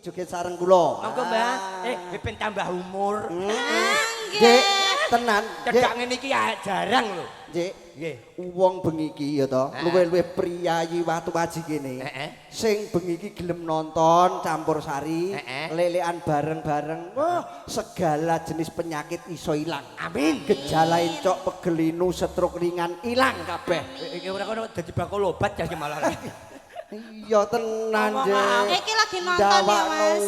joget sareng kula. Monggo Mbah. Ben tambah umur. Nggih, tenan. Cedak ngene iki jarang lho. Nggih. Nggih. Wong bengi iki ya to, luwih-luwih priyayi watu waji kene. Sing bengi iki gelem nonton campur sari, lelekan bareng-bareng. Wah, segala jenis penyakit iso ilang. Amin. Gejala encok, pegel linu, stroke ringan ilang kabeh. Iki ora kono dadi bakul obat ya malah. Iya tenan, Nggih. Iki lagi nonton ya, Mas.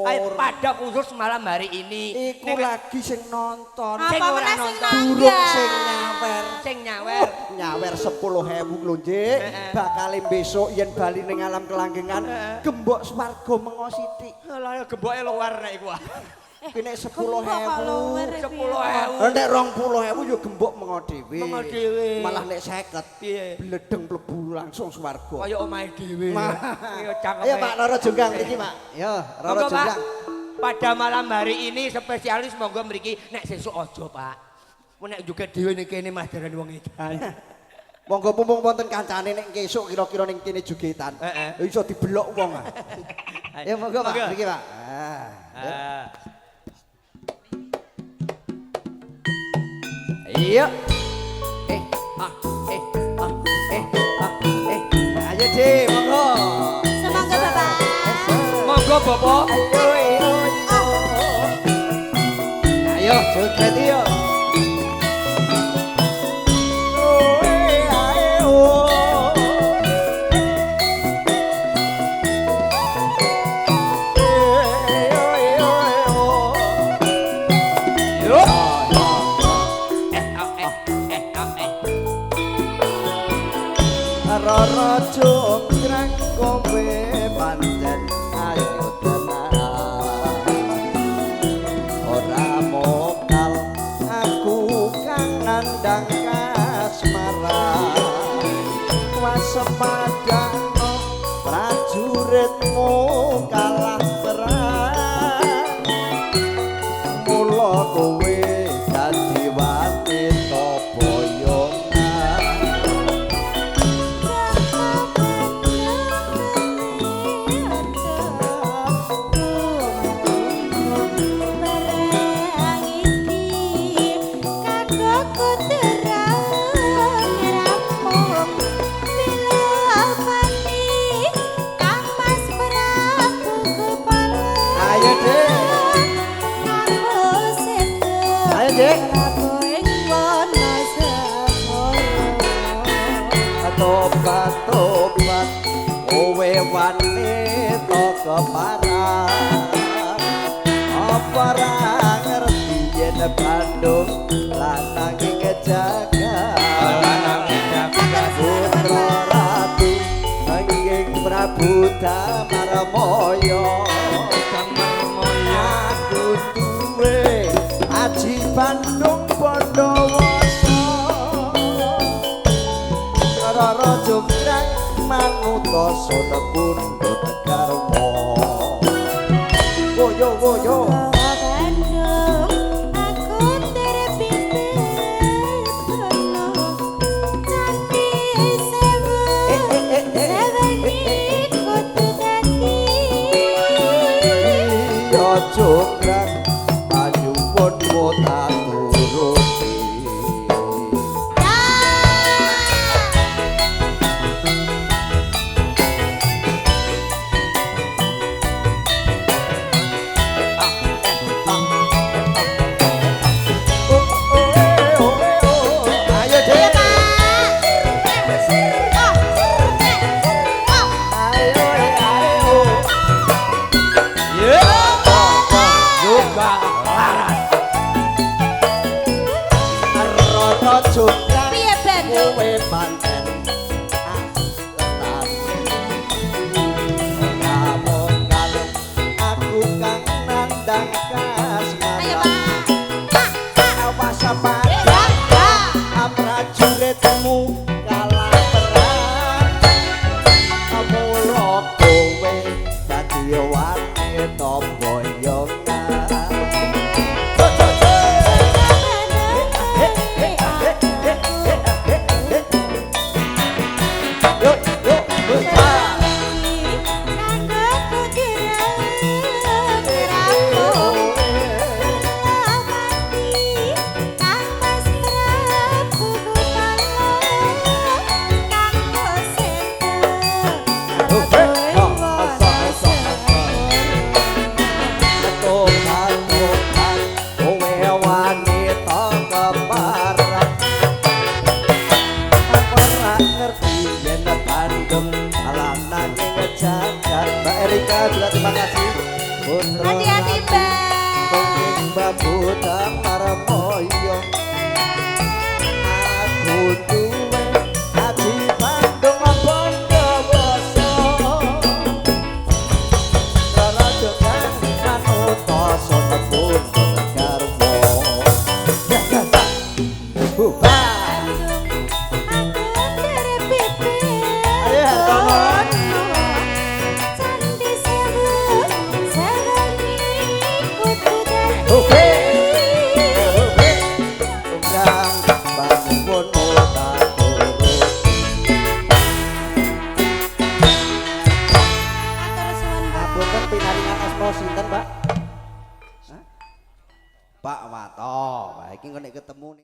Ayo pada khusus malam hari ini. Iku lagi sing nonton. Sing Apa ora meneh sing nonton. nonton? Durung sing nyawer. Sing nyawer. Nyawer 10.000 lho, Nggih. Bakale besok yen bali ning alam kelanggengan gembok swarga mengo sithik. Lah ya gemboke luar nek iku. Kene 10.000. 10.000. Nek 20.000 yo gembok mengo dhewe. Mengo dhewe. Malah nek 50 Piye? bledeng mlebu langsung swarga. Kaya omahe dhewe. Iya cakep. Ayo Pak Roro Jonggang iki, Pak. Yo, Roro Monggo, Pak. Jonggang. Pada malam hari ini spesialis monggo mriki nek sesuk aja, Pak. Nek juga dhewe ning kene Mas daran wong edan. Monggo mumpung wonten kancane nek kesuk kira-kira ning kene jogetan. Iso dibelok wong. Ya monggo Pak, mriki Pak. Iya. Ayo Dik, monggo. Semoga Bapak. Monggo Bapak. Ayo joget yo. Roro jonggrang kowe pancen ayu tenan ora mokal aku kang nandang kasmaran waspadano prajuritmu kalah perang mula kowe dadi wanita boyongan tobat-tobat kowe wanita keparang apa ra ngerti yen Bandung lanang kejaga putra ratu nanging Prabu Damarmaya aku duwe aji Bandung Bondowoso Roro jonggrang manuta sona pundhut garwa woyo jonggrang ayu pun tak turuti kowe pancen tenan ora mokal aku kang nandang kasmaran awas padha prajuritmu kalah perang mula kowe dadi wanita boyongan terima kasih. Putra Hati-hati, Mbak. Mbak Budang Marmoyo. Aku duwe ati Bandung Bondowoso. Rara dengan manut sono pun garwo. Bubar. Ayo Tonon. Oke. Undang bangun tak turut. Apunten pinaringan asma sinten, Pak? Hah? Pak Wato. Lah iki kok nek ketemu